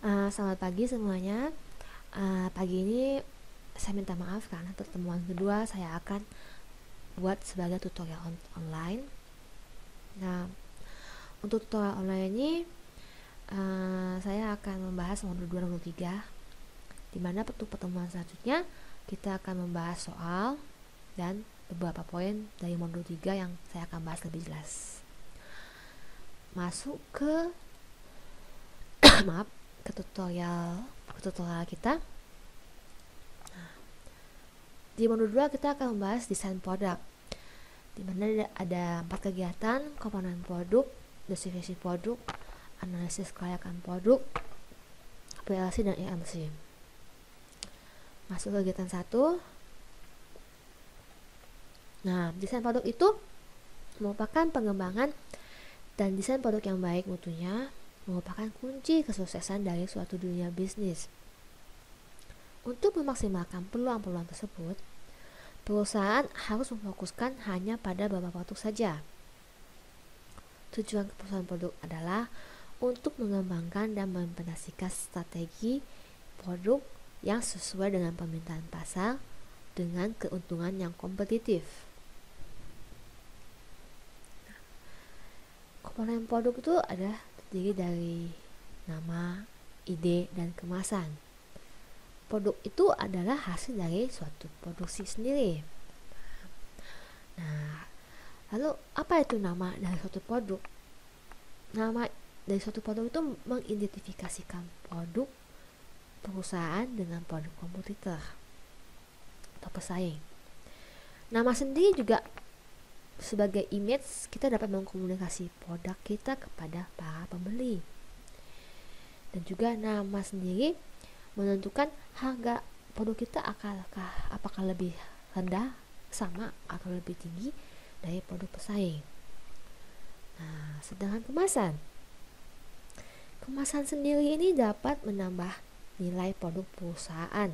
Selamat pagi semuanya. Pagi ini saya minta maaf karena pertemuan kedua saya akan buat sebagai tutorial online. Nah, untuk tutorial online ini saya akan membahas modul 2 dan modul 3, di mana untuk pertemuan selanjutnya kita akan membahas soal dan beberapa poin dari modul 3 yang saya akan bahas lebih jelas. Masuk ke maaf, ke tutorial kita. Di modul 2 kita akan membahas desain produk, di mana ada 4 kegiatan: komponen produk, definisi produk, analisis kelayakan produk, PLC dan EMC. Masuk ke kegiatan 1. Nah, desain produk itu merupakan pengembangan dan desain produk yang baik mutunya merupakan kunci kesuksesan dari suatu dunia bisnis. Untuk memaksimalkan peluang-peluang tersebut, perusahaan harus memfokuskan hanya pada beberapa produk saja. Tujuan perusahaan produk adalah untuk mengembangkan dan mengimplementasikan strategi produk yang sesuai dengan permintaan pasar dengan keuntungan yang kompetitif. Komponen produk itu terdiri dari nama, ide, dan kemasan. Produk itu adalah hasil dari suatu produksi sendiri. Nah, lalu apa itu nama dari suatu produk? Nama dari suatu produk itu mengidentifikasikan produk perusahaan dengan produk kompetitor atau pesaing. Nama sendiri juga sebagai image, kita dapat mengkomunikasi produk kita kepada para pembeli. Dan juga nama sendiri menentukan harga produk kita apakah lebih rendah, sama, atau lebih tinggi dari produk pesaing. Nah, sedangkan kemasan sendiri ini dapat menambah nilai produk perusahaan.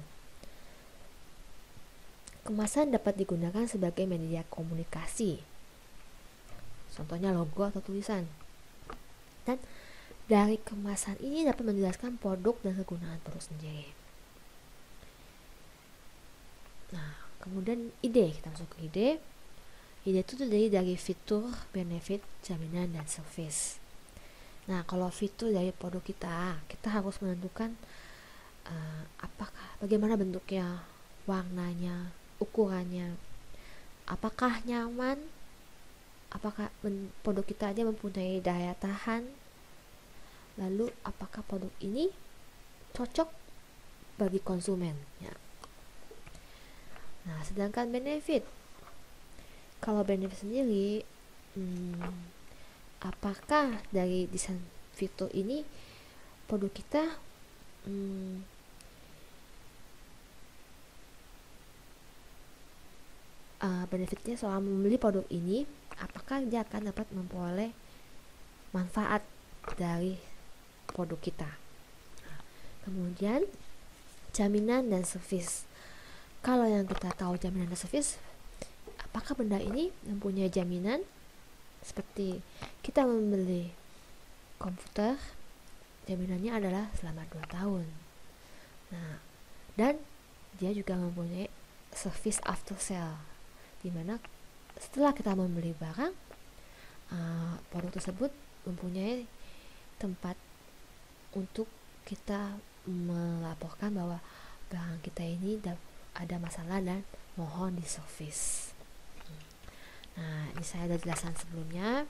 Kemasan dapat digunakan sebagai media komunikasi, contohnya logo atau tulisan. Dan dari kemasan ini dapat menjelaskan produk dan kegunaan produk sendiri. Nah, kemudian ide, kita masuk ke ide. Ide itu terdiri dari fitur, benefit, jaminan, dan service. Nah, kalau fitur dari produk kita harus menentukan bagaimana bentuknya, warnanya, ukurannya, apakah nyaman, apakah produk kita aja mempunyai daya tahan, lalu apakah produk ini cocok bagi konsumen ya. Nah, sedangkan benefit, kalau benefit sendiri, apakah dari desain fitur ini produk kita benefitnya selama membeli produk ini, apakah dia akan dapat memperoleh manfaat dari produk kita. Kemudian jaminan dan servis. Kalau yang kita tahu jaminan dan servis, apakah benda ini mempunyai jaminan? Seperti kita membeli komputer, jaminannya adalah selama 2 tahun. Nah, dan dia juga mempunyai service after sale, dimana setelah kita membeli barang, produk tersebut mempunyai tempat untuk kita melaporkan bahwa barang kita ini ada masalah dan mohon diservis. Nah, ini saya ada jelasan sebelumnya.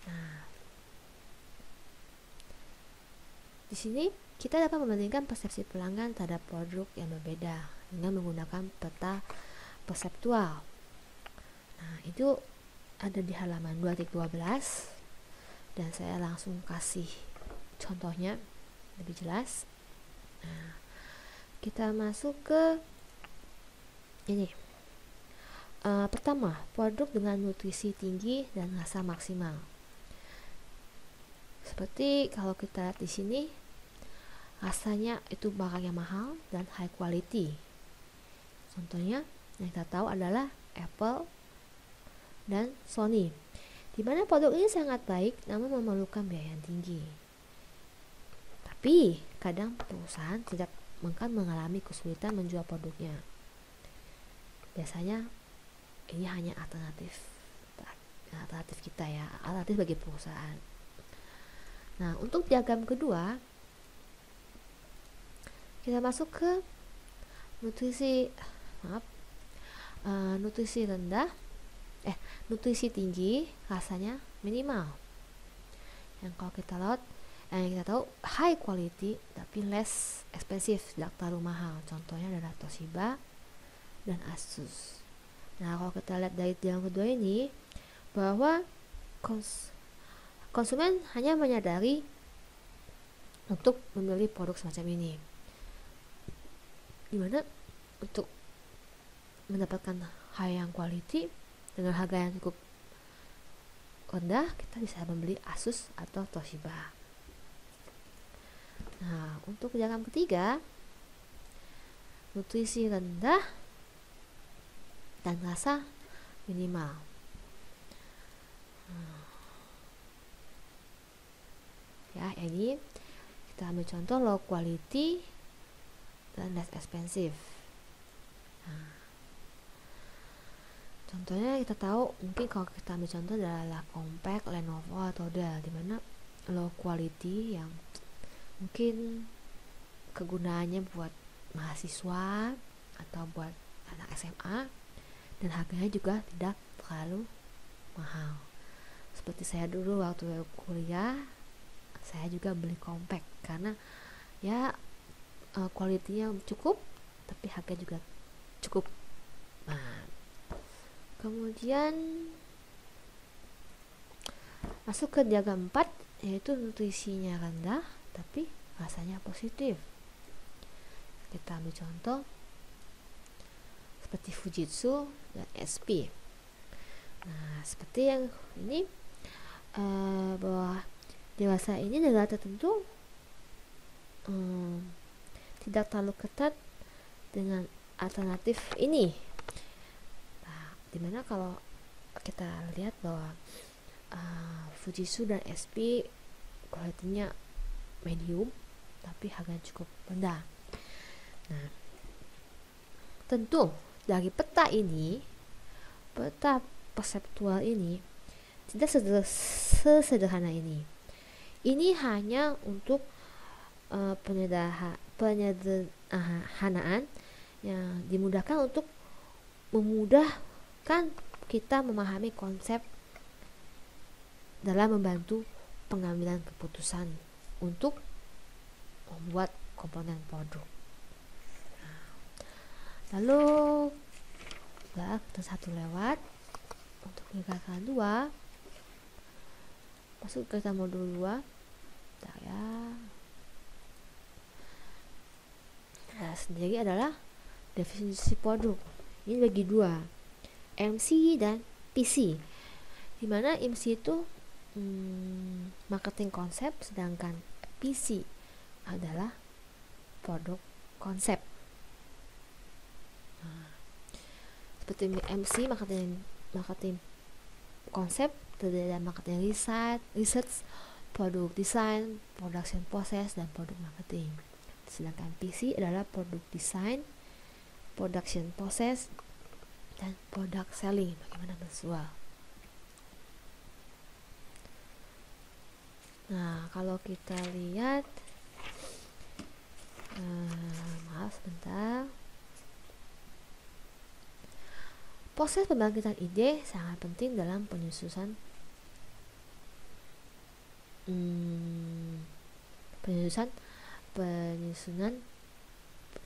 Nah, di sini kita dapat membandingkan persepsi pelanggan terhadap produk yang berbeda dengan menggunakan peta perseptual. Nah, itu ada di halaman 2.12 dan saya langsung kasih contohnya lebih jelas. Nah, kita masuk ke ini. Pertama, produk dengan nutrisi tinggi dan rasa maksimal. Seperti kalau kita lihat di sini, rasanya itu barang yang mahal dan high quality. Contohnya yang kita tahu adalah Apple dan Sony, di mana produk ini sangat baik namun memerlukan biaya yang tinggi. Tapi kadang perusahaan tidak akan mengalami kesulitan menjual produknya. Biasanya ini hanya alternatif kita ya, alternatif bagi perusahaan. Nah, untuk diagram kedua, kita masuk ke nutrisi nutrisi tinggi, rasanya minimal. Yang kalau kita lihat, yang kita tahu high quality tapi less expensive, tidak terlalu mahal. Contohnya adalah Toshiba dan Asus. Nah, kalau kita lihat dari yang kedua ini, bahwa konsumen hanya menyadari untuk memilih produk semacam ini, dimana untuk mendapatkan high quality dengan harga yang cukup rendah, kita bisa membeli Asus atau Toshiba. Nah, untuk diagram ketiga, nutrisi rendah dan rasa minimal. Ya, ini kita ambil contoh low quality dan less expensive. Nah, contohnya kita tahu, mungkin kalau kita ambil contoh adalah Compaq, Lenovo atau Dell, dimana low quality yang mungkin kegunaannya buat mahasiswa atau buat anak SMA, dan harganya juga tidak terlalu mahal. Seperti saya dulu waktu kuliah, saya juga beli Compaq karena ya kualitinya cukup, tapi harga juga cukup. Nah, kemudian masuk ke diagram 4, yaitu nutrisinya rendah tapi rasanya positif. Kita ambil contoh seperti Fujitsu dan SP. Nah, seperti yang ini, bahwa dewasa ini negara tertentu tidak terlalu ketat dengan alternatif ini. Nah, dimana kalau kita lihat bahwa Fujitsu dan SP kualitinya medium tapi harganya cukup rendah. Nah, tentu dari peta perseptual ini tidak sesederhana ini. Ini hanya untuk penyederhanaan yang dimudahkan untuk memudahkan kita memahami konsep dalam membantu pengambilan keputusan untuk membuat komponen produk. Lalu kita satu lewat untuk gerakan 2, masuk ke modul 2. Nah, sendiri adalah definisi produk. Ini bagi 2, MC dan PC. Dimana MC itu marketing konsep, sedangkan PC adalah produk konsep. Nah, seperti MC marketing konsep, terdiri dari marketing research, produk design, production process, dan produk marketing. Sedangkan PC adalah produk design, production process, dan product selling, bagaimana menjual. Nah, kalau kita lihat, maaf sebentar. Proses pembangkitan ide sangat penting dalam penyusunan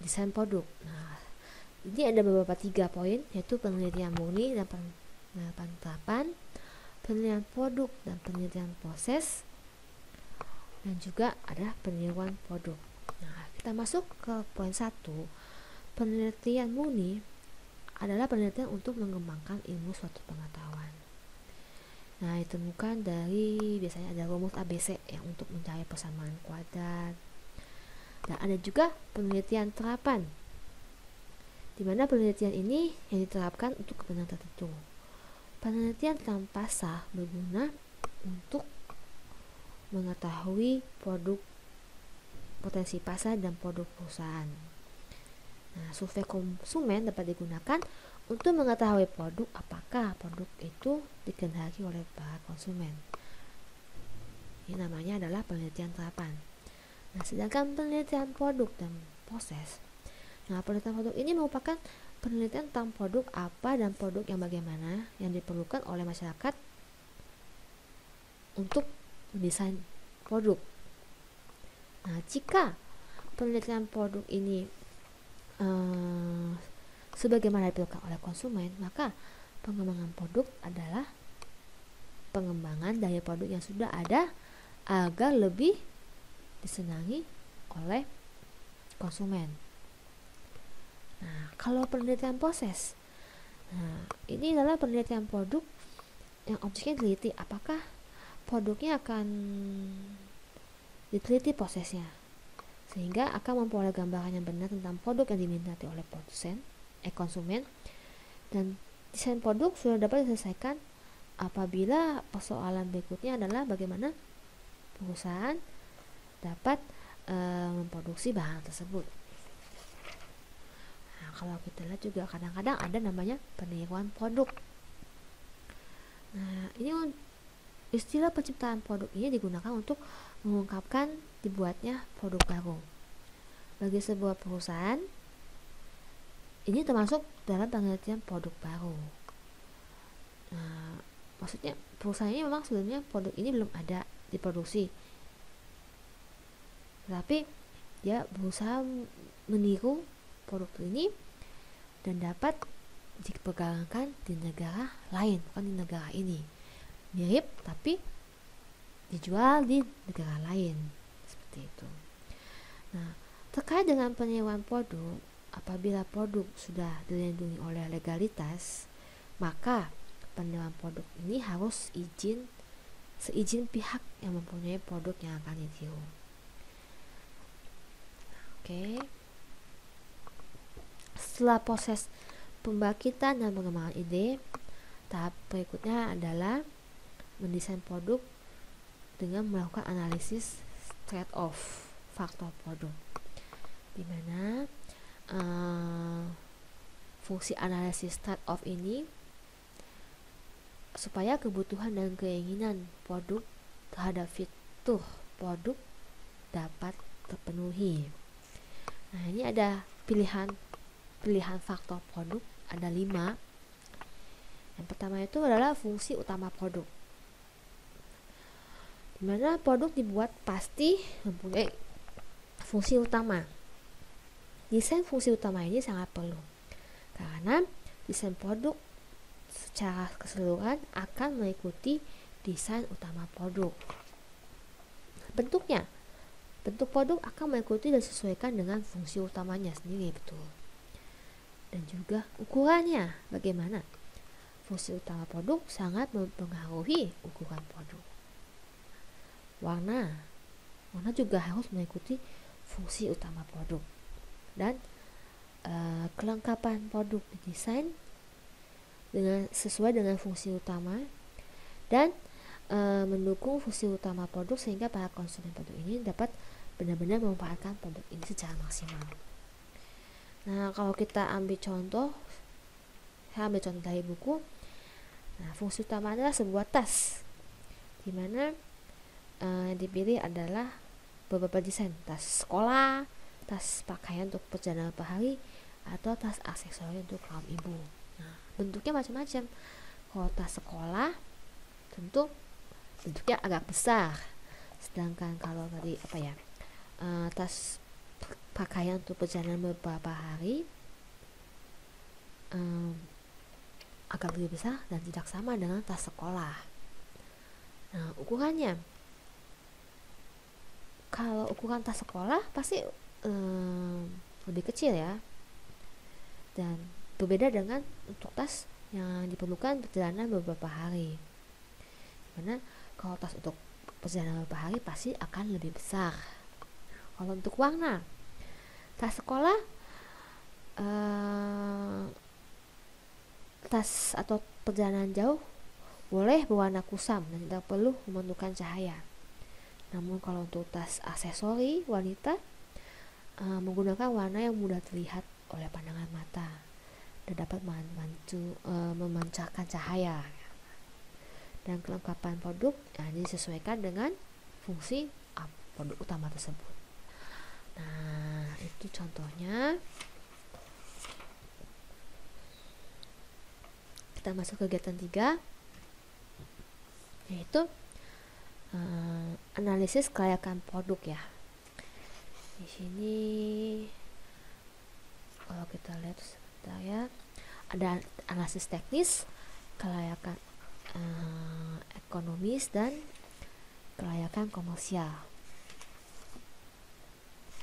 desain produk. Nah, ini ada beberapa 3 poin, yaitu penelitian murni dan penerapan, penelitian produk dan penelitian proses, dan juga ada peniruan produk. Nah, kita masuk ke poin 1. Penelitian murni adalah penelitian untuk mengembangkan ilmu suatu pengetahuan. Nah, ditemukan dari, biasanya ada rumus ABC yang untuk mencari persamaan kuadrat. Dan ada juga penelitian terapan, di mana penelitian ini yang diterapkan untuk kebenaran tertentu. Penelitian tanpa sah berguna untuk mengetahui produk potensi pasar dan produk perusahaan. Nah, survei konsumen dapat digunakan untuk mengetahui apakah produk itu dikehendaki oleh para konsumen. Ini namanya adalah penelitian terapan. Nah, sedangkan penelitian produk dan proses. Nah, penelitian produk ini merupakan penelitian tentang produk apa dan produk yang bagaimana yang diperlukan oleh masyarakat untuk mendesain produk. Nah, jika penelitian produk ini sebagaimana diperlukan oleh konsumen, maka pengembangan produk adalah pengembangan dari produk yang sudah ada agar lebih disenangi oleh konsumen. Nah, kalau penelitian proses, nah, ini adalah penelitian produk yang objeknya diteliti, apakah produknya akan diteliti prosesnya, sehingga akan memperoleh gambaran yang benar tentang produk yang diminati oleh konsumen. Dan desain produk sudah dapat diselesaikan apabila persoalan berikutnya adalah bagaimana perusahaan dapat memproduksi bahan tersebut. Nah, kalau kita lihat juga kadang-kadang ada namanya peniruan produk. Nah, ini istilah penciptaan produk ini digunakan untuk mengungkapkan dibuatnya produk baru. Bagi sebuah perusahaan, ini termasuk dalam pengertian produk baru. Nah, maksudnya perusahaan ini memang sebelumnya produk ini belum ada diproduksi, tapi dia berusaha meniru produk ini dan dapat diperdagangkan di negara lain, bukan di negara ini. Mirip tapi dijual di negara lain, seperti itu. Nah, terkait dengan peniruan produk, apabila produk sudah dilindungi oleh legalitas, maka peniruan produk ini harus seizin pihak yang mempunyai produk yang akan ditiru. Oke. Setelah proses pembangkitan dan pengembangan ide, tahap berikutnya adalah mendesain produk dengan melakukan analisis trade-off faktor produk, di mana fungsi analisis trade-off ini supaya kebutuhan dan keinginan produk terhadap fitur produk dapat terpenuhi. Nah, ini ada pilihan faktor produk, ada 5. Yang pertama itu adalah fungsi utama produk, di mana produk dibuat pasti mempunyai fungsi utama. Desain fungsi utama ini sangat perlu, karena desain produk secara keseluruhan akan mengikuti desain utama produk. Bentuk produk akan mengikuti dan sesuaikan dengan fungsi utamanya sendiri, betul. Dan juga ukurannya bagaimana. Fungsi utama produk sangat mempengaruhi ukuran produk. Warna juga harus mengikuti fungsi utama produk. Dan kelengkapan produk didesain sesuai dengan fungsi utama dan mendukung fungsi utama produk sehingga para konsumen produk ini dapat benar-benar memanfaatkan produk ini secara maksimal. Nah, kalau kita ambil contoh dari buku. Nah, fungsi utama adalah sebuah tas, di mana yang dipilih adalah beberapa desain: tas sekolah, tas pakaian untuk perjalanan hari, atau tas aksesori untuk kaum ibu. Nah, bentuknya macam-macam. Kalau tas sekolah tentu bentuknya agak besar, sedangkan kalau tadi tas pakaian untuk perjalanan beberapa hari agak lebih besar dan tidak sama dengan tas sekolah. Nah, ukurannya, kalau ukuran tas sekolah pasti lebih kecil ya, dan berbeda dengan untuk tas yang diperlukan perjalanan beberapa hari, dimana kalau tas untuk perjalanan beberapa hari pasti akan lebih besar. Kalau untuk warna, tas sekolah tas atau perjalanan jauh boleh berwarna kusam dan tidak perlu memerlukan cahaya. Namun kalau untuk tas aksesori wanita menggunakan warna yang mudah terlihat oleh pandangan mata dan dapat memancarkan cahaya. Dan kelengkapan produk disesuaikan dengan fungsi produk utama tersebut. Nah, itu contohnya. Kita masuk ke kegiatan 3, yaitu analisis kelayakan produk ya. Di sini kalau kita lihat sebentar ya, ada analisis teknis, kelayakan ekonomis, dan kelayakan komersial.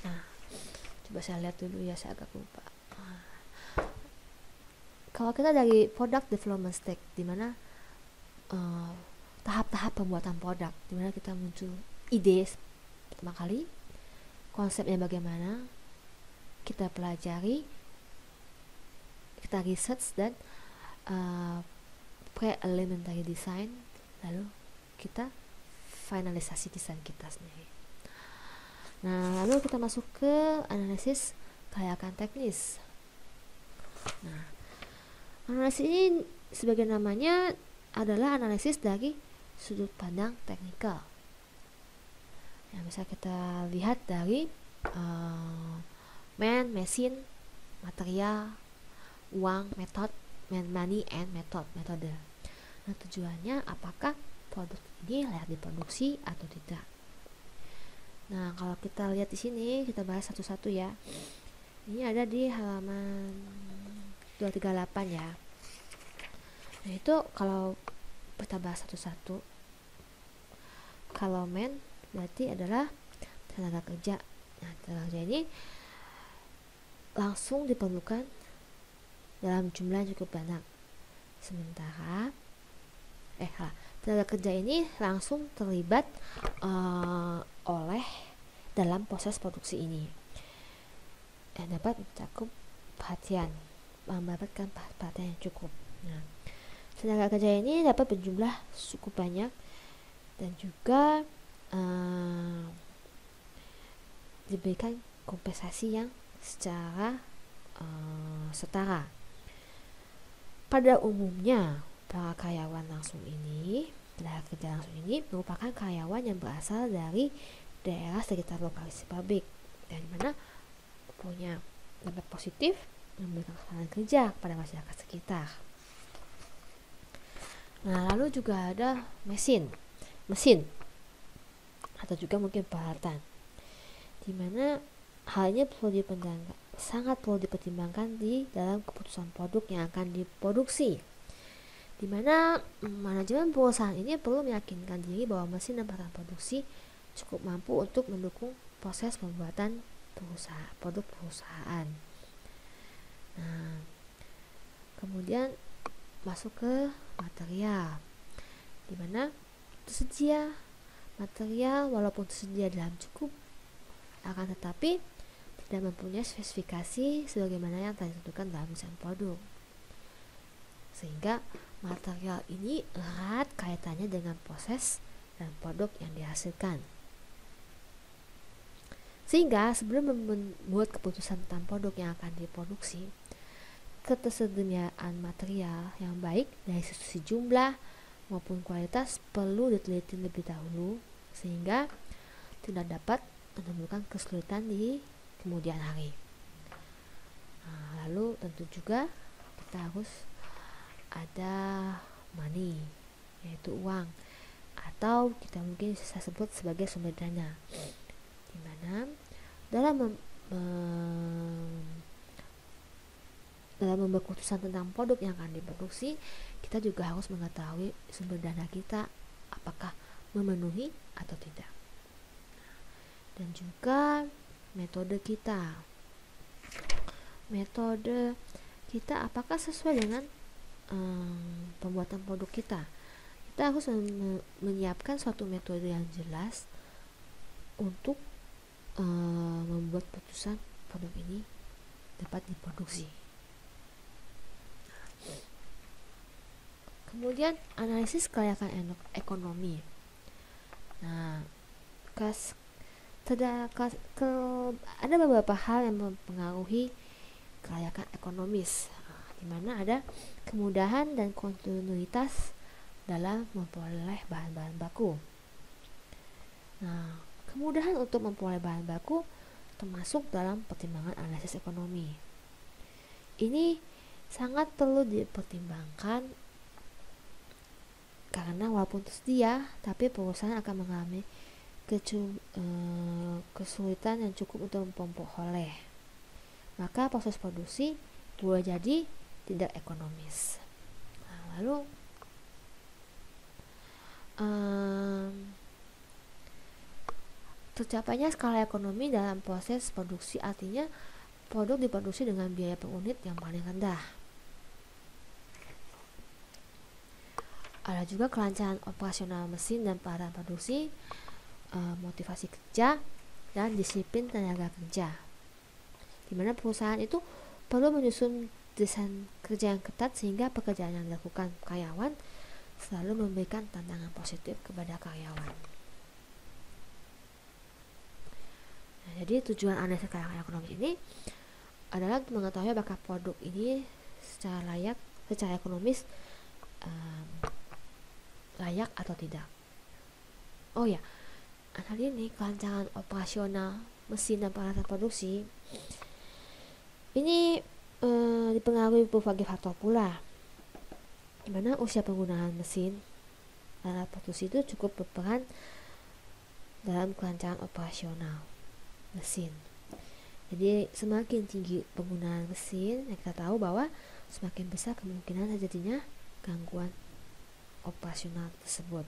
Nah, coba saya lihat dulu ya, saya agak lupa. Kalau kita dari product development stage, di mana tahap-tahap pembuatan produk, di mana kita muncul ide pertama kali, konsepnya bagaimana, kita pelajari, kita research, dan pre-elementary design, lalu kita finalisasi desain kita sendiri. Nah, lalu kita masuk ke analisis kelayakan teknis. Nah, analisis ini sebagai namanya adalah analisis dari sudut pandang teknikal. Yang bisa kita lihat dari mesin, material, uang, money and metode. Nah, tujuannya apakah produk ini layak diproduksi atau tidak. Nah, kalau kita lihat di sini, kita bahas satu-satu ya. Ini ada di halaman 238 ya. Nah, itu kalau kita bahas satu-satu. Kalau berarti adalah tenaga kerja. Nah, tenaga kerja ini langsung diperlukan dalam jumlah yang cukup banyak. Sementara tenaga kerja ini langsung terlibat oleh dalam proses produksi ini, yang dapat mendapatkan perhatian yang cukup. Nah, tenaga kerja ini dapat berjumlah cukup banyak dan juga diberikan kompensasi yang secara setara. Pada umumnya, para karyawan langsung ini, tenaga kerja langsung ini merupakan karyawan yang berasal dari daerah sekitar lokasi pabrik, dan mana punya dampak positif memberikan kesempatan kerja kepada masyarakat sekitar. Nah, lalu juga ada mesin atau juga mungkin peralatan, di mana halnya sangat perlu dipertimbangkan di dalam keputusan produk yang akan diproduksi, di mana manajemen perusahaan ini perlu meyakinkan diri bahwa mesin dan peralatan produksi cukup mampu untuk mendukung proses pembuatan produk perusahaan. Nah, kemudian masuk ke material, di mana tersedia material walaupun tersedia dalam cukup, akan tetapi tidak mempunyai spesifikasi sebagaimana yang telah ditentukan dalam desain produk, sehingga material ini erat kaitannya dengan proses dan produk yang dihasilkan. Sehingga sebelum membuat keputusan tentang produk yang akan diproduksi, ketersediaan material yang baik dari sisi jumlah maupun kualitas perlu diteliti lebih dahulu, sehingga tidak dapat menimbulkan kesulitan di kemudian hari. Nah, lalu tentu juga kita harus ada money, yaitu uang, atau kita mungkin bisa sebut sebagai sumber dana, di mana dalam membuat keputusan tentang produk yang akan diproduksi, kita juga harus mengetahui sumber dana kita apakah memenuhi atau tidak, dan juga metode kita apakah sesuai dengan pembuatan produk kita. Kita harus menyiapkan suatu metode yang jelas untuk membuat keputusan produk ini dapat diproduksi. Kemudian analisis kelayakan ekonomi. Nah, ada beberapa hal yang mempengaruhi kelayakan ekonomis, di mana ada kemudahan dan kontinuitas dalam memperoleh bahan-bahan baku. Nah, kemudahan untuk memperoleh bahan baku termasuk dalam pertimbangan analisis ekonomi. Ini sangat perlu dipertimbangkan karena walaupun tersedia, tapi perusahaan akan mengalami kesulitan yang cukup untuk memperoleh. Maka proses produksi boleh jadi tidak ekonomis. Nah, lalu tercapainya skala ekonomi dalam proses produksi artinya produk diproduksi dengan biaya per unit yang paling rendah. Ada juga kelancaran operasional mesin dan peralatan produksi, motivasi kerja, dan disiplin tenaga kerja. Di mana perusahaan itu perlu menyusun desain kerja yang ketat sehingga pekerjaan yang dilakukan karyawan selalu memberikan tantangan positif kepada karyawan. Nah, jadi tujuan analisis kelayakan ekonomi ini adalah untuk mengetahui apakah produk ini secara ekonomis layak atau tidak. Oh ya, tadi ini kelancaran operasional mesin dan peralatan produksi ini dipengaruhi berbagai faktor pula, di mana usia penggunaan mesin dan alat produksi itu cukup berperan dalam kelancaran operasional mesin. Jadi semakin tinggi penggunaan mesin, kita tahu bahwa semakin besar kemungkinan terjadinya gangguan operasional tersebut.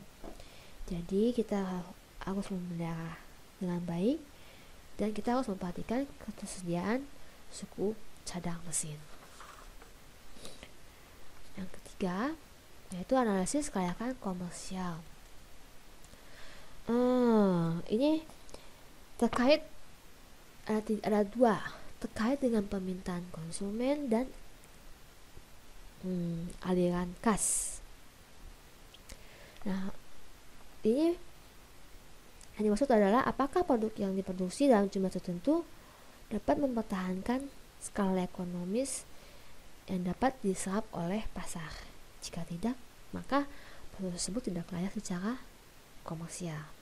Jadi kita harus memelihara dengan baik dan kita harus memperhatikan ketersediaan suku cadang mesin. Yang ketiga yaitu analisis kelayakan komersial. Ini terkait ada dua, terkait dengan permintaan konsumen dan aliran kas. Nah, ini yang dimaksud adalah apakah produk yang diproduksi dalam jumlah tertentu dapat mempertahankan skala ekonomis yang dapat diserap oleh pasar. Jika tidak, maka produk tersebut tidak layak secara komersial.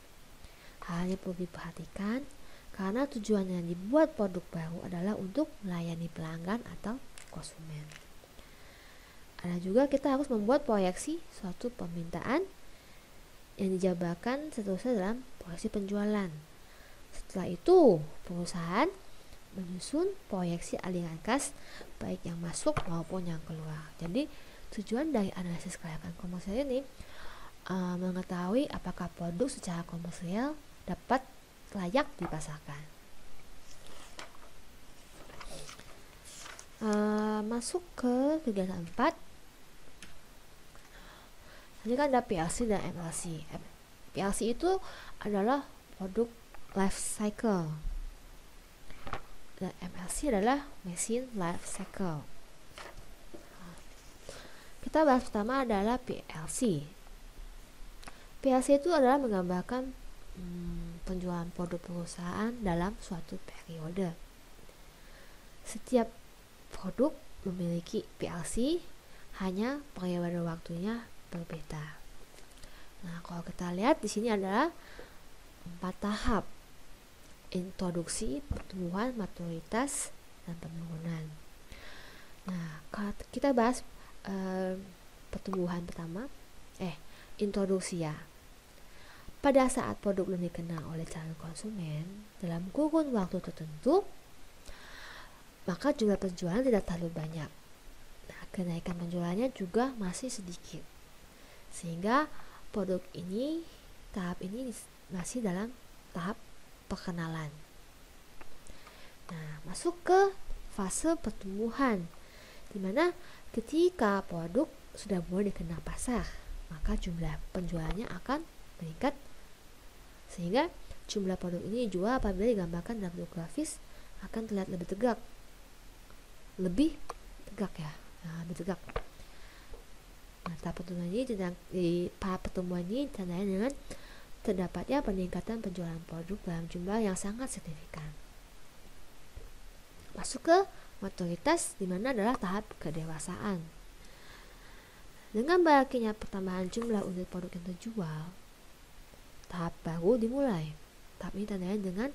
Hal ini perlu diperhatikan karena tujuannya dibuat produk baru adalah untuk melayani pelanggan atau konsumen. Ada juga kita harus membuat proyeksi suatu permintaan yang dijabarkan seterusnya dalam proyeksi penjualan. Setelah itu, perusahaan menyusun proyeksi aliran kas baik yang masuk maupun yang keluar. Jadi, tujuan dari analisis kelayakan komersial ini mengetahui apakah produk secara komersial dapat layak dipasarkan. Masuk ke kegiatan 4. Ini kan ada PLC dan MLC. PLC itu adalah produk life cycle dan MLC adalah machine life cycle. Kita bahas pertama adalah PLC. PLC itu adalah menggambarkan penjualan produk perusahaan dalam suatu periode. Setiap produk memiliki PLC, hanya periode waktunya berbeda. Nah, kalau kita lihat di sini adalah 4 tahap: introduksi, pertumbuhan, maturitas, dan penurunan. Nah, kalau kita bahas pertumbuhan pertama, introduksi ya. Pada saat produk belum dikenal oleh calon konsumen dalam kurun waktu tertentu, maka jumlah penjualan tidak terlalu banyak. Nah, kenaikan penjualannya juga masih sedikit. Sehingga produk ini, tahap ini masih dalam tahap perkenalan. Nah, masuk ke fase pertumbuhan, di mana ketika produk sudah mulai dikenal pasar, maka jumlah penjualannya akan meningkat sehingga jumlah produk ini dijual apabila digambarkan dalam bentuk grafis akan terlihat lebih tegak ya, lebih tegak. Nah, tahap pertumbuhan ini di tahap pertumbuhan ini ditandai dengan terdapatnya peningkatan penjualan produk dalam jumlah yang sangat signifikan. Masuk ke maturitas, di mana adalah tahap kedewasaan. Dengan banyaknya pertambahan jumlah unit produk yang terjual, tahap baru dimulai. Tahap ini tandanya dengan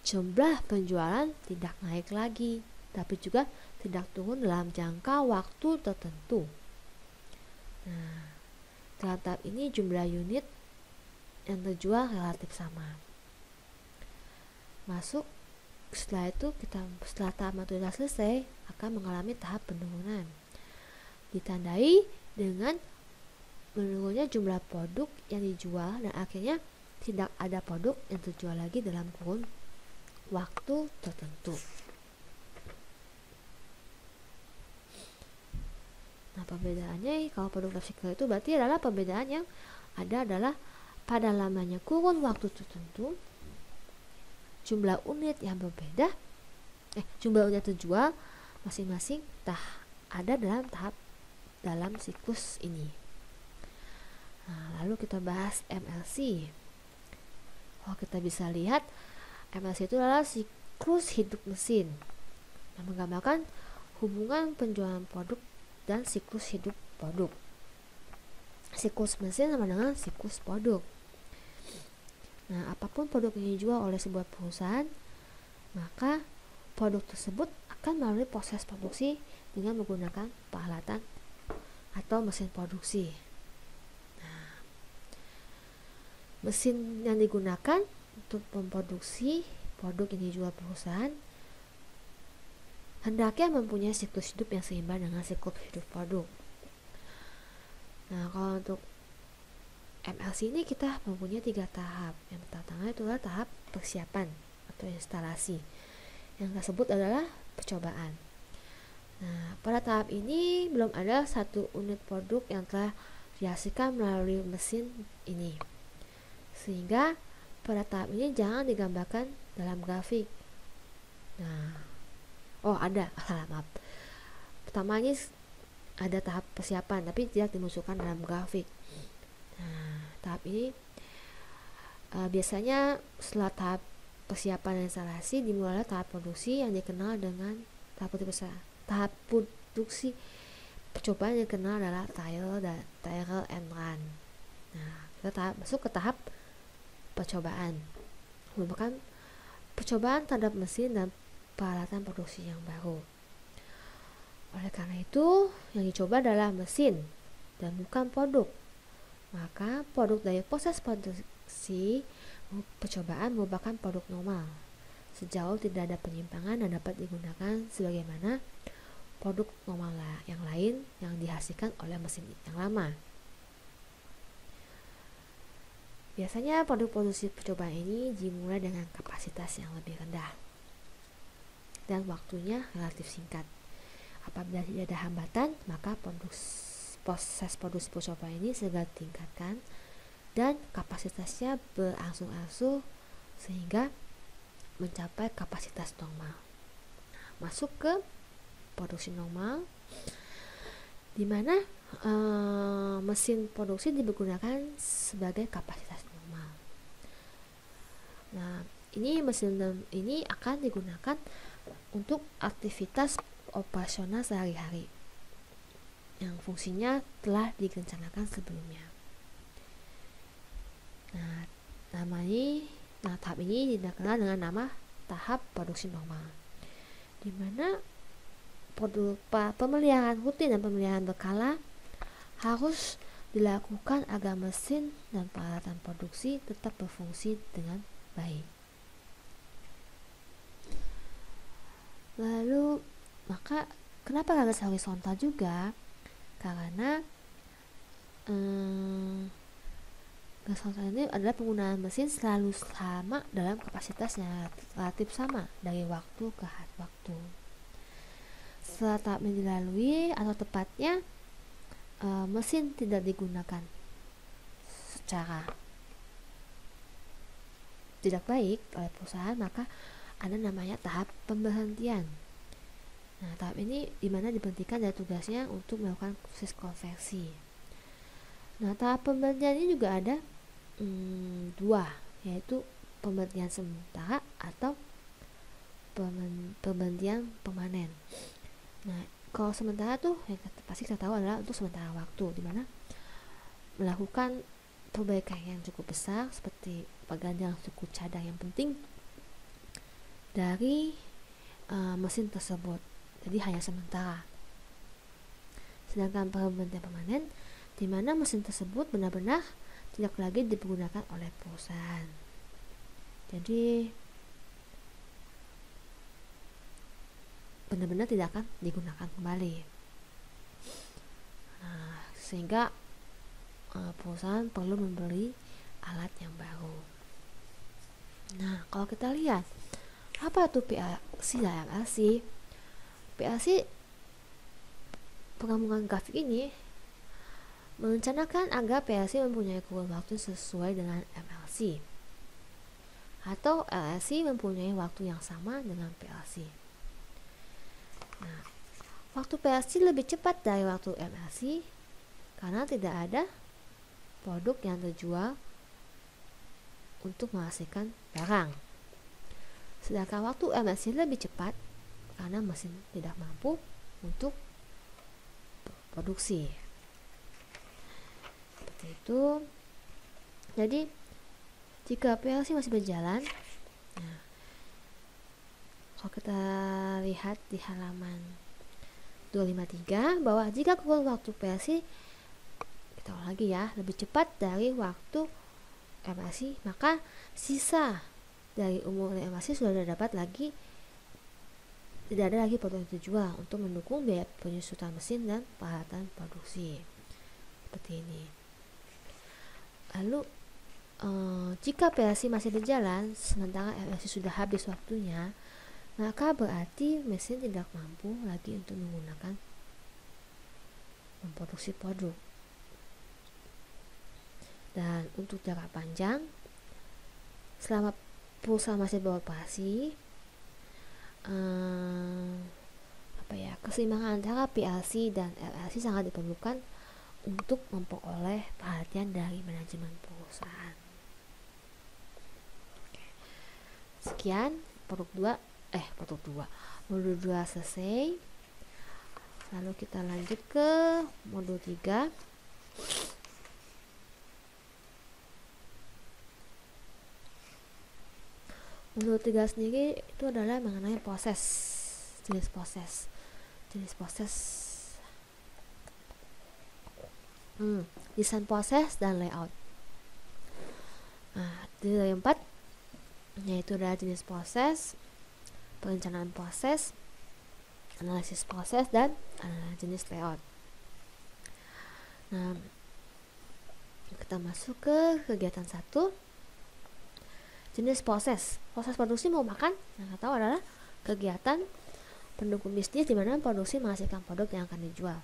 jumlah penjualan tidak naik lagi, tapi juga tidak turun dalam jangka waktu tertentu. Nah, dalam tahap ini jumlah unit yang terjual relatif sama. Masuk setelah itu setelah tahap maturitas selesai akan mengalami tahap penurunan, ditandai dengan menurunnya jumlah produk yang dijual dan akhirnya tidak ada produk yang terjual lagi dalam kurun waktu tertentu. Nah, perbedaannya kalau produk life cycle itu berarti adalah perbedaan yang ada adalah pada lamanya kurun waktu tertentu, jumlah unit yang berbeda, jumlah unit terjual masing-masing ada dalam siklus ini. Nah, lalu kita bahas MLC. Kalau kita bisa lihat, MLC itu adalah siklus hidup mesin yang menggambarkan hubungan penjualan produk dan siklus hidup produk. Siklus mesin sama dengan siklus produk. Nah, apapun produk yang dijual oleh sebuah perusahaan, maka produk tersebut akan melalui proses produksi dengan menggunakan peralatan atau mesin produksi. Nah, mesin yang digunakan untuk memproduksi produk yang dijual perusahaan hendaknya mempunyai siklus hidup yang seimbang dengan siklus hidup produk. Nah, kalau untuk MLC ini kita mempunyai 3 tahap. Yang pertama itu adalah tahap persiapan atau instalasi. Yang tersebut adalah percobaan. Nah, pada tahap ini belum ada satu unit produk yang telah dihasilkan melalui mesin ini. Sehingga pada tahap ini jangan digambarkan dalam grafik. Nah, ada, maaf. Pertama ini ada tahap persiapan tapi tidak dimasukkan dalam grafik. Nah, tahap ini biasanya setelah tahap persiapan dan instalasi dimulai tahap produksi yang dikenal dengan tahap produksi percobaan yang dikenal adalah trial and run. Nah, kita masuk ke tahap percobaan, merupakan percobaan terhadap mesin dan peralatan produksi yang baru. Oleh karena itu, yang dicoba adalah mesin dan bukan produk. Maka produk dari proses produksi percobaan merupakan produk normal sejauh tidak ada penyimpangan dan dapat digunakan sebagaimana produk normal yang lain yang dihasilkan oleh mesin yang lama. Biasanya produk produksi percobaan ini dimulai dengan kapasitas yang lebih rendah dan waktunya relatif singkat. Apabila tidak ada hambatan, maka proses produksi percobaan ini segera ditingkatkan dan kapasitasnya berangsur-angsur sehingga mencapai kapasitas normal. Masuk ke produksi normal, di mana mesin produksi digunakan sebagai kapasitas normal. Nah, ini mesin ini akan digunakan untuk aktivitas operasional sehari-hari yang fungsinya telah direncanakan sebelumnya. Nah, tahap ini dikenal dengan nama tahap produksi normal, di mana pemeliharaan rutin dan pemeliharaan berkala harus dilakukan agar mesin dan peralatan produksi tetap berfungsi dengan baik. Lalu, maka kenapa garis horizontal juga? Karena garis horizontal ini adalah penggunaan mesin selalu sama dalam kapasitasnya relatif sama dari waktu ke waktu. Setelah tahap ini dilalui, atau tepatnya mesin tidak digunakan secara tidak baik oleh perusahaan, maka ada namanya tahap pemberhentian. Nah, tahap ini dimana diberhentikan dari tugasnya untuk melakukan proses konversi. Nah, tahap pemberhentian ini juga ada dua, yaitu pemberhentian sementara atau pemberhentian permanen. Nah, kalau sementara tuh yang pasti kita tahu adalah untuk sementara waktu, dimana melakukan perbaikan yang cukup besar seperti pergantian suku cadang yang penting dari mesin tersebut, jadi hanya sementara. Sedangkan pemberhentian permanen di mana mesin tersebut benar-benar tidak lagi dipergunakan oleh perusahaan, jadi benar-benar tidak akan digunakan kembali. Nah, sehingga perusahaan perlu membeli alat yang baru. Nah, kalau kita lihat apa itu PLC dan MLC? PLC, penggabungan grafik ini merencanakan agar PLC mempunyai kurun waktu sesuai dengan MLC, atau LLC mempunyai waktu yang sama dengan PLC. Nah, waktu PLC lebih cepat dari waktu MLC karena tidak ada produk yang terjual untuk menghasilkan barang. Sedangkan waktu MLC lebih cepat karena mesin tidak mampu untuk produksi. Seperti itu. Jadi jika PLC masih berjalan, nah, kalau kita lihat di halaman 253 bahwa jika kurun waktu PLC, kita ulang lagi ya, lebih cepat dari waktu MLC, maka sisa dari umur MLC sudah tidak ada lagi produk yang terjual untuk mendukung biaya penyusutan mesin dan peralatan produksi. Seperti ini. Lalu jika PLC masih berjalan sementara MLC sudah habis waktunya, maka berarti mesin tidak mampu lagi untuk memproduksi produk. Dan untuk jangka panjang, selama perusahaan masih beroperasi, keseimbangan antara PLC dan LLC sangat diperlukan untuk memperoleh perhatian dari manajemen perusahaan. Sekian modul 2 selesai. Lalu kita lanjut ke modul 3. Modul 3 sendiri itu adalah mengenai jenis proses desain proses dan layout. Nah, dari 4 yaitu adalah jenis proses, perencanaan proses, analisis proses, dan jenis layout. Nah, kita masuk ke kegiatan 1. Jenis proses produksi merupakan yang kita tahu adalah kegiatan pendukung bisnis di mana produksi menghasilkan produk yang akan dijual.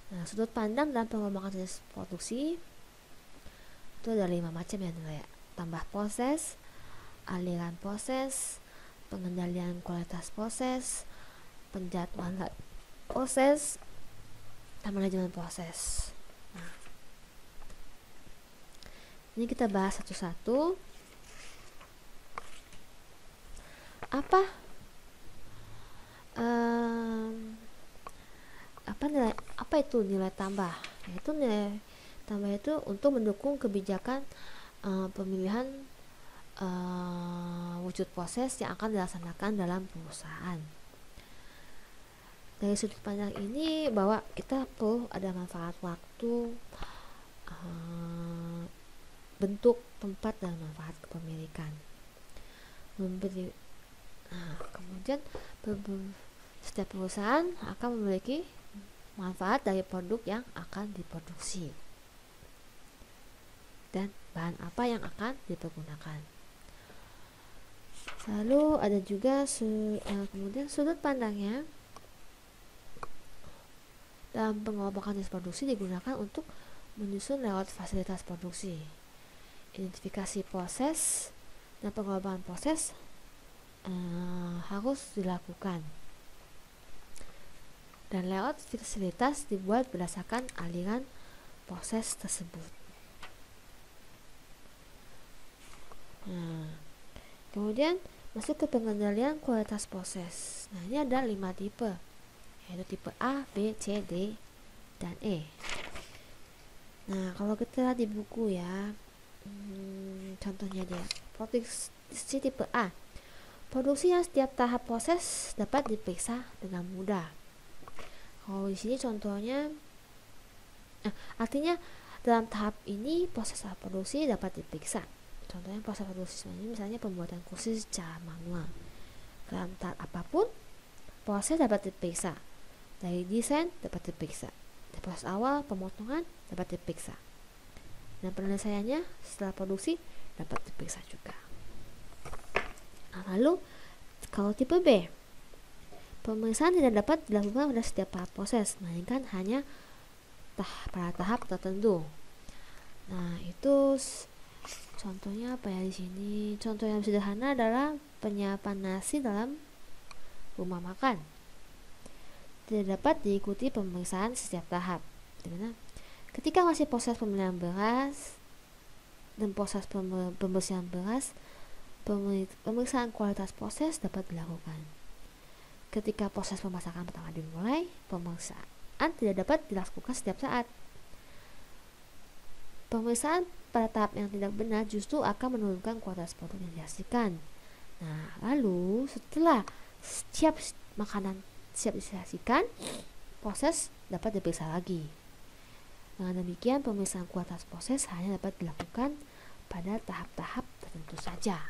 Nah, sudut pandang dalam pengembangan jenis produksi itu ada 5 macam ya, nilai tambah proses, aliran proses, pengendalian kualitas proses, penjadwalan proses, dan manajemen proses. Nah, ini kita bahas satu-satu. Apa itu nilai tambah? Yaitu nilai tambah itu untuk mendukung kebijakan pemilihan wujud proses yang akan dilaksanakan dalam perusahaan. Dari sudut pandang ini bahwa kita perlu ada manfaat waktu, bentuk, tempat, dan manfaat kepemilikan. Kemudian setiap perusahaan akan memiliki manfaat dari produk yang akan diproduksi dan bahan apa yang akan dipergunakan. Lalu ada juga kemudian sudut pandangnya dalam pengelompokan jenis produksi digunakan untuk menyusun layout fasilitas produksi, identifikasi proses, dan pengelompokan proses harus dilakukan, dan layout fasilitas dibuat berdasarkan aliran proses tersebut. Nah, kemudian masuk ke pengendalian kualitas proses. Nah, ini ada 5 tipe, yaitu tipe A, B, C, D, dan E. Nah, kalau kita lihat di buku ya, contohnya dia, produksi tipe A. Produksi yang setiap tahap proses dapat diperiksa dengan mudah. Kalau di sini contohnya, artinya dalam tahap ini proses produksi dapat diperiksa. Contohnya proses produksi ini misalnya pembuatan kursi secara manual. Dalam tahap apapun, proses dapat diperiksa. Dari desain dapat diperiksa. Dari proses awal pemotongan dapat diperiksa. Dan penyelesaiannya setelah produksi dapat diperiksa juga. Nah, lalu kalau tipe B, pemeriksaan tidak dapat dilakukan pada setiap tahap proses, melainkan hanya pada tahap tertentu. Nah, itu contohnya apa ya di sini? Contoh yang sederhana adalah penyiapan nasi dalam rumah makan. Tidak dapat diikuti pemeriksaan setiap tahap. Dimana ketika masih proses pemilihan beras dan proses pembersihan beras, pemeriksaan kualitas proses dapat dilakukan. Ketika proses pemasakan pertama dimulai, pemeriksaan tidak dapat dilakukan setiap saat. Pemeriksaan pada tahap yang tidak benar justru akan menurunkan kualitas produk yang dihasilkan. Nah, lalu setelah makanan siap disajikan, proses dapat diperiksa lagi. Dengan demikian, pemeriksaan kualitas proses hanya dapat dilakukan pada tahap-tahap tertentu saja.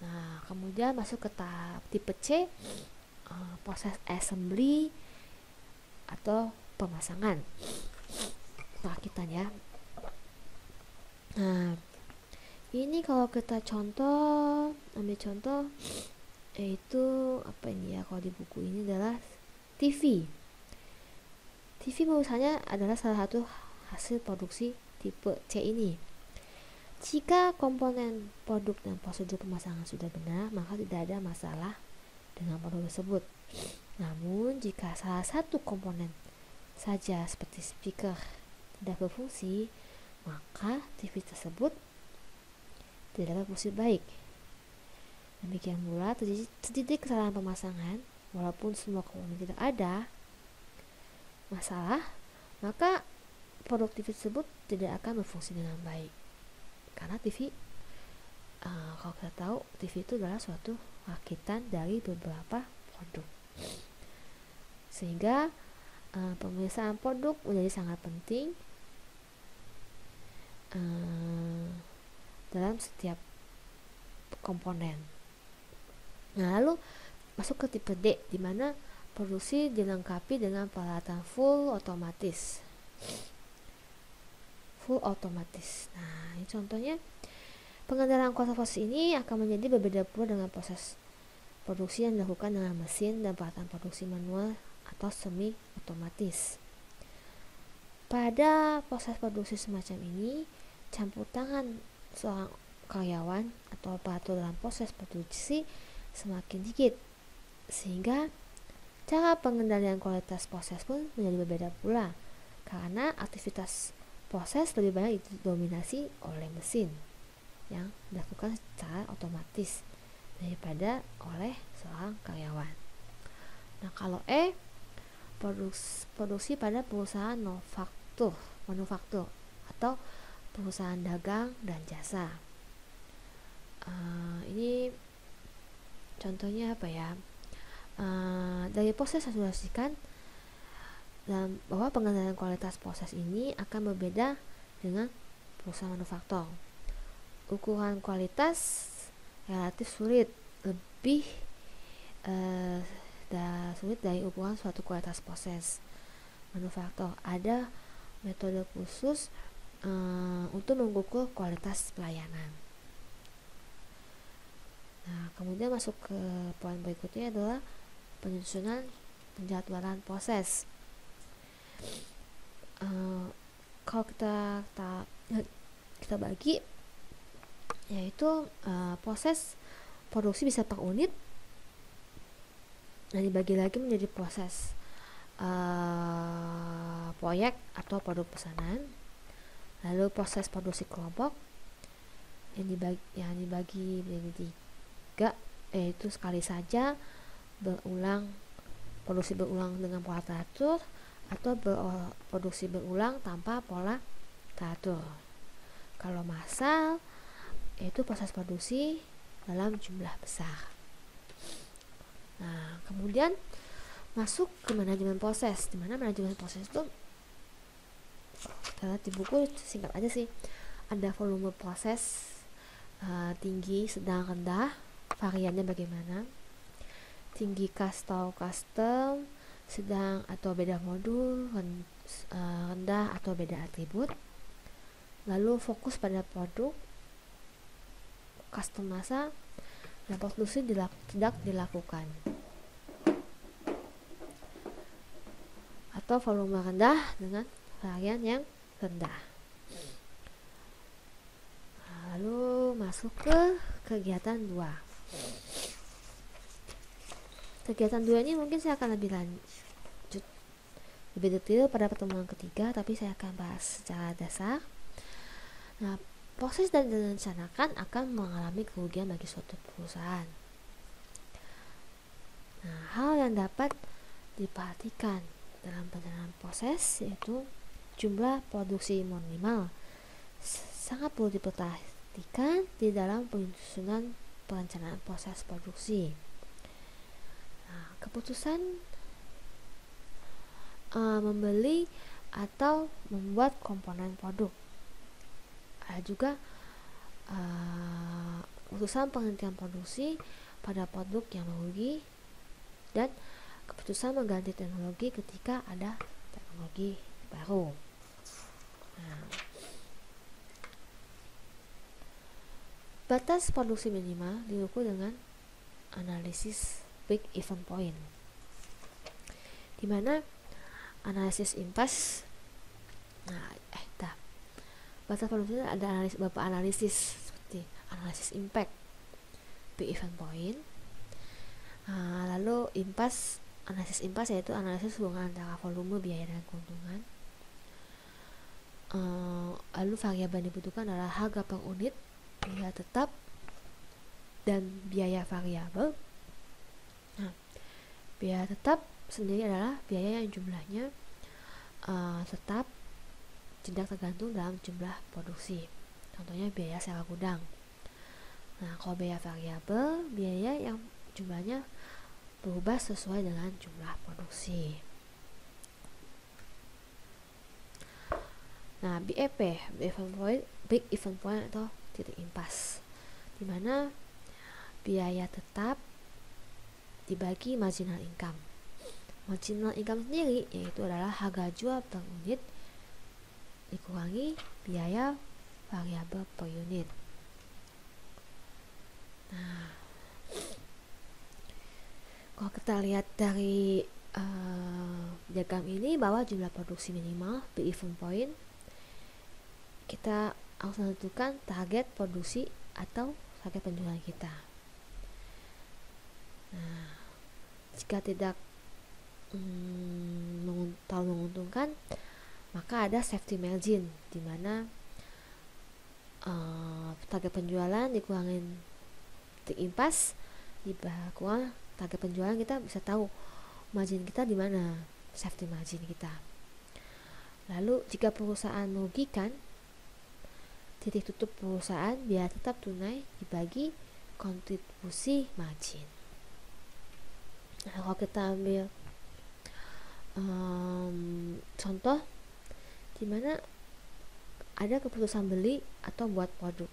Nah, kemudian masuk ke tahap tipe C, proses assembly atau pemasangan perakitan ya. Nah, ini kalau kita ambil contoh, yaitu apa ini ya, kalau di buku ini adalah TV. TV misalnya adalah salah satu hasil produksi tipe C ini. Jika komponen produk dan prosedur pemasangan sudah benar, maka tidak ada masalah dengan produk tersebut. Namun, jika salah satu komponen saja seperti speaker tidak berfungsi, maka TV tersebut tidak dapat berfungsi baik. Demikian pula terjadi kesalahan pemasangan, walaupun semua komponen tidak ada masalah, maka produk TV tersebut tidak akan berfungsi dengan baik. Karena TV, kalau kita tahu, TV itu adalah suatu rakitan dari beberapa produk. Sehingga pemeriksaan produk menjadi sangat penting dalam setiap komponen. Nah, lalu masuk ke tipe D, di mana produksi dilengkapi dengan peralatan full otomatis. Nah, ini contohnya, pengendalian kualitas proses ini akan menjadi berbeda pula dengan proses produksi yang dilakukan dengan mesin dan peralatan produksi manual atau semi otomatis. Pada proses produksi semacam ini, campur tangan seorang karyawan atau operator dalam proses produksi semakin dikit, sehingga cara pengendalian kualitas proses pun menjadi berbeda pula, karena aktivitas proses lebih banyak didominasi oleh mesin yang dilakukan secara otomatis daripada oleh seorang karyawan. Nah, kalau E, produksi pada perusahaan manufaktur atau perusahaan dagang dan jasa. Ini contohnya apa ya? Dari proses yang sudah dihasilkan, dan bahwa pengendalian kualitas proses ini akan berbeda dengan perusahaan manufaktur. Ukuran kualitas relatif sulit, lebih sulit dari ukuran suatu kualitas proses manufaktur. Ada metode khusus untuk mengukur kualitas pelayanan. Nah, kemudian masuk ke poin berikutnya adalah penyusunan penjadwalan proses. Kalau kita bagi, yaitu proses produksi bisa per unit dan dibagi lagi menjadi proses proyek atau produk pesanan, lalu proses produksi kelompok, yang dibagi menjadi 3, yaitu sekali saja produksi berulang dengan pola teratur, atau produksi berulang tanpa pola teratur. Kalau massal yaitu proses produksi dalam jumlah besar. Nah, kemudian masuk ke manajemen proses, di mana manajemen proses itu di buku singkat aja sih, ada volume proses, tinggi, sedang, rendah, variannya bagaimana, tinggi custom, sedang atau beda modul, rendah atau beda atribut. Lalu fokus pada produk, custom masa, dan produksi tidak dilakukan. Atau volume rendah dengan varian yang rendah. Lalu masuk ke kegiatan 2. Kegiatan 2 ini mungkin saya akan lebih detail pada pertemuan ketiga, tapi saya akan bahas secara dasar. Nah, proses dan direncanakan akan mengalami kerugian bagi suatu perusahaan. Nah, hal yang dapat diperhatikan dalam perencanaan proses yaitu jumlah produksi minimal sangat perlu diperhatikan di dalam penyusunan perencanaan proses produksi. Nah, keputusan membeli atau membuat komponen produk. Ada juga keputusan penghentian produksi pada produk yang merugi, dan keputusan mengganti teknologi ketika ada teknologi baru. Nah, batas produksi minimal diukur dengan analisis big event point, di mana analisis impas. Batas produksi ada beberapa analisis seperti analisis impact, big event point. Lalu analisis impas yaitu analisis hubungan antara volume, biaya, dan keuntungan. Lalu variabel yang dibutuhkan adalah harga per unit, biaya tetap, dan biaya variabel. Nah, biaya tetap sendiri adalah biaya yang jumlahnya tetap tidak tergantung dalam jumlah produksi. Contohnya biaya sewa gudang. Nah, kalau biaya variabel, biaya yang jumlahnya berubah sesuai dengan jumlah produksi. Nah, BEP, big event point atau titik impas, di mana biaya tetap dibagi marginal income. Marginal income sendiri yaitu adalah harga jual per unit dikurangi biaya variabel per unit. Nah, kalau kita lihat dari diagram ini bahwa jumlah produksi minimal big event point, kita harus menentukan target produksi atau target penjualan kita. Nah, jika tidak terlalu menguntungkan, maka ada safety margin, di mana target penjualan dikurangin titik impas kurang target penjualan, kita bisa tahu margin kita di mana, safety margin kita. Lalu jika perusahaan merugikan, titik tutup perusahaan biaya tetap tunai dibagi kontribusi margin. Nah, kalau kita ambil contoh di mana ada keputusan beli atau buat produk.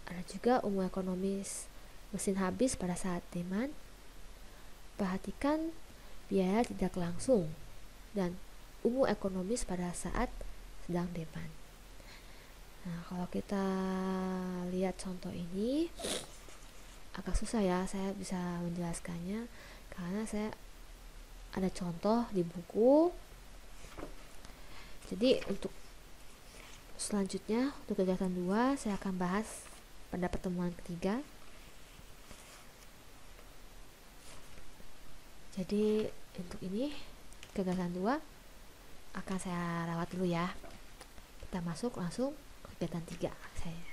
Ada juga umur ekonomis mesin habis pada saat demand. Perhatikan biaya tidak langsung dan umur ekonomis pada saat sedang demand. Nah, kalau kita lihat contoh ini agak susah ya saya bisa menjelaskannya, karena saya ada contoh di buku. Jadi untuk selanjutnya, untuk kegiatan 2 saya akan bahas pada pertemuan ketiga. Jadi untuk ini kegiatan 2 akan saya lewat dulu ya. Kita masuk langsung ke kegiatan 3 saya.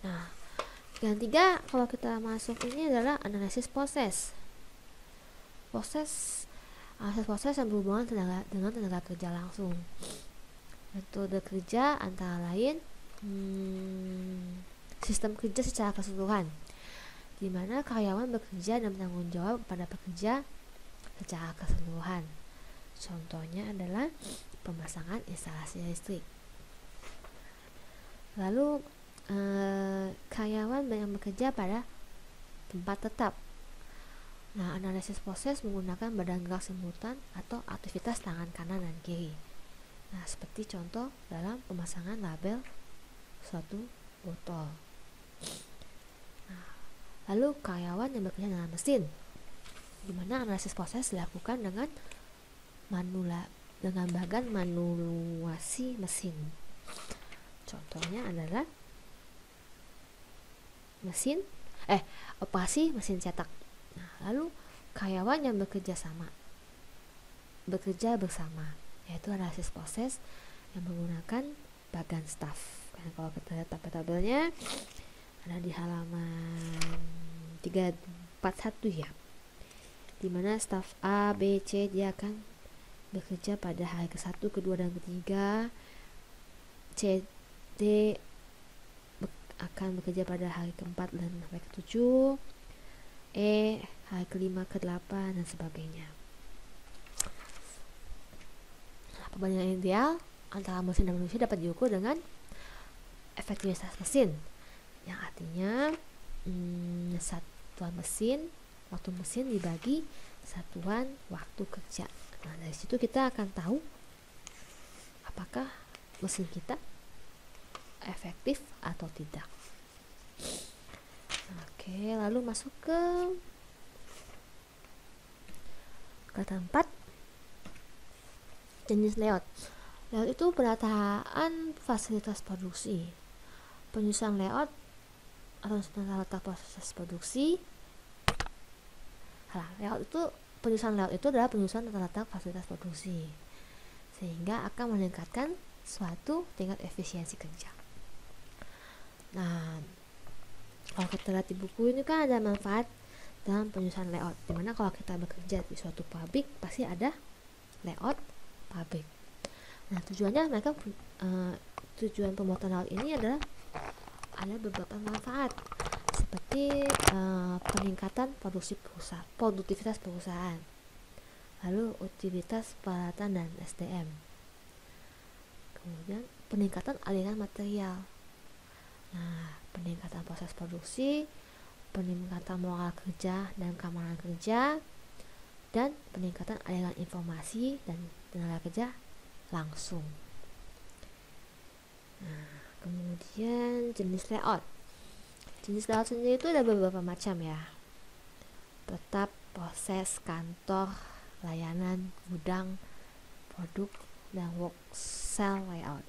Nah, yang ketiga kalau kita masuk ini adalah analisis proses. Analisis proses yang berhubungan dengan tenaga kerja langsung. Metode kerja antara lain sistem kerja secara keseluruhan, di mana karyawan bekerja dan bertanggung jawab pada pekerja secara keseluruhan. Contohnya adalah pemasangan instalasi listrik. Lalu karyawan yang bekerja pada tempat tetap. Nah, analisis proses menggunakan badan gerak simultan atau aktivitas tangan kanan dan kiri. Nah, seperti contoh dalam pemasangan label suatu botol. Nah, lalu karyawan yang bekerja dengan mesin, di mana analisis proses dilakukan dengan bagan manipulasi mesin. Contohnya adalah operasi mesin cetak. Nah, lalu karyawan yang bekerja bersama, yaitu analisis proses yang menggunakan bagan staff. Dan kalau kita lihat tabel-tabelnya ada di halaman 341 ya, dimana staf A, B, C dia akan bekerja pada hari ke-1, ke-2, dan ke-3. C, D akan bekerja pada hari ke-4 dan sampai ke-7. E hari ke-5, ke-8 dan sebagainya. Nah, perbandingan ideal antara mesin dan manusia dapat diukur dengan efektivitas mesin, yang artinya waktu mesin dibagi satuan waktu kerja. Nah, dari situ kita akan tahu apakah mesin kita efektif atau tidak. Oke, lalu masuk ke kata 4, jenis layout. Layout itu penataan fasilitas produksi. Penyusunan layout atau tata letak proses produksi. Penyusunan layout itu adalah penyusunan tata letak fasilitas produksi, sehingga akan meningkatkan suatu tingkat efisiensi kerja. Nah, kalau kita lihat di buku ini kan ada manfaat dalam penyusunan layout, dimana kalau kita bekerja di suatu pabrik pasti ada layout pabrik. Nah, tujuan pembuatan layout ini adalah ada beberapa manfaat, seperti peningkatan produktivitas perusahaan, lalu utilitas peralatan dan SDM, kemudian peningkatan aliran material. Nah, peningkatan proses produksi, peningkatan moral kerja dan keamanan kerja, dan peningkatan aliran informasi dan tenaga kerja langsung. Nah, kemudian jenis layout. Jenis layout sendiri itu ada beberapa macam ya. Tetap, proses, kantor, layanan, gudang, produk, dan work cell layout.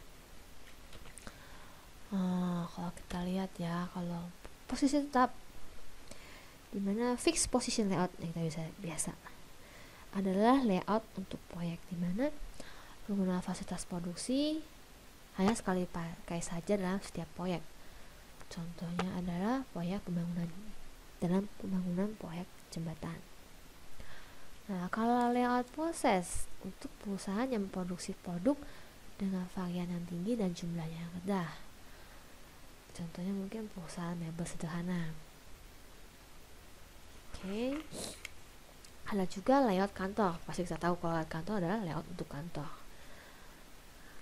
Kalau kita lihat ya, kalau posisi tetap, dimana fixed position layout yang kita biasa adalah layout untuk proyek, dimana penggunaan fasilitas produksi hanya sekali pakai saja dalam setiap proyek. Contohnya adalah pembangunan proyek jembatan. Nah, kalau layout proses untuk perusahaan yang memproduksi produk dengan varian yang tinggi dan jumlahnya yang rendah. Contohnya mungkin perusahaan mebel sederhana. Oke. Ada juga layout kantor. Pasti kita tahu kalau layout kantor adalah layout untuk kantor.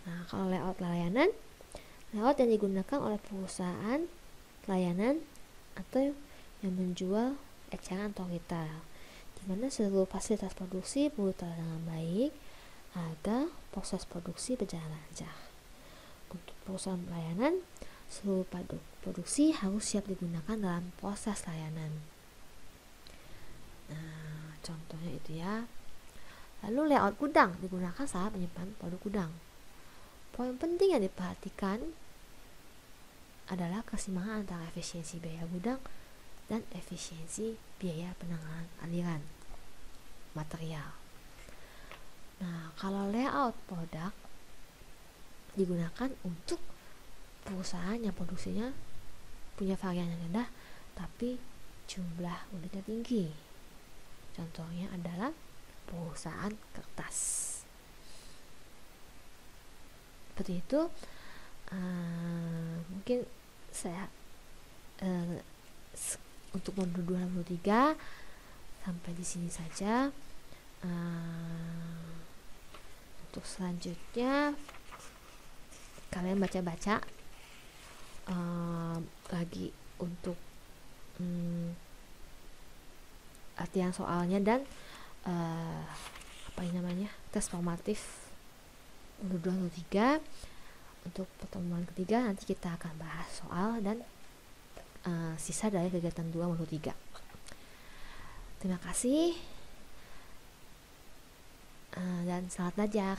Nah, kalau layout layanan, layout yang digunakan oleh perusahaan layanan atau yang menjual eceran atau retail, di mana seluruh fasilitas produksi perlu terlalu dengan baik agar proses produksi berjalan lancar. Untuk perusahaan layanan, seluruh produksi harus siap digunakan dalam proses layanan. Nah, contohnya itu ya. Lalu layout gudang digunakan saat menyimpan produk gudang. Poin penting yang diperhatikan adalah keseimbangan antara efisiensi biaya gudang dan efisiensi biaya penanganan aliran material. Nah, kalau layout produk digunakan untuk perusahaan yang produksinya punya varian yang rendah tapi jumlah unitnya tinggi. Contohnya adalah perusahaan kertas. Seperti itu. Mungkin saya untuk modul 23 sampai di sini saja. Untuk selanjutnya kalian baca-baca lagi untuk latihan soalnya dan tes formatif modul 23. Untuk pertemuan ketiga nanti kita akan bahas soal dan sisa dari kegiatan 2 modul 3. Terima kasih dan selamat belajar.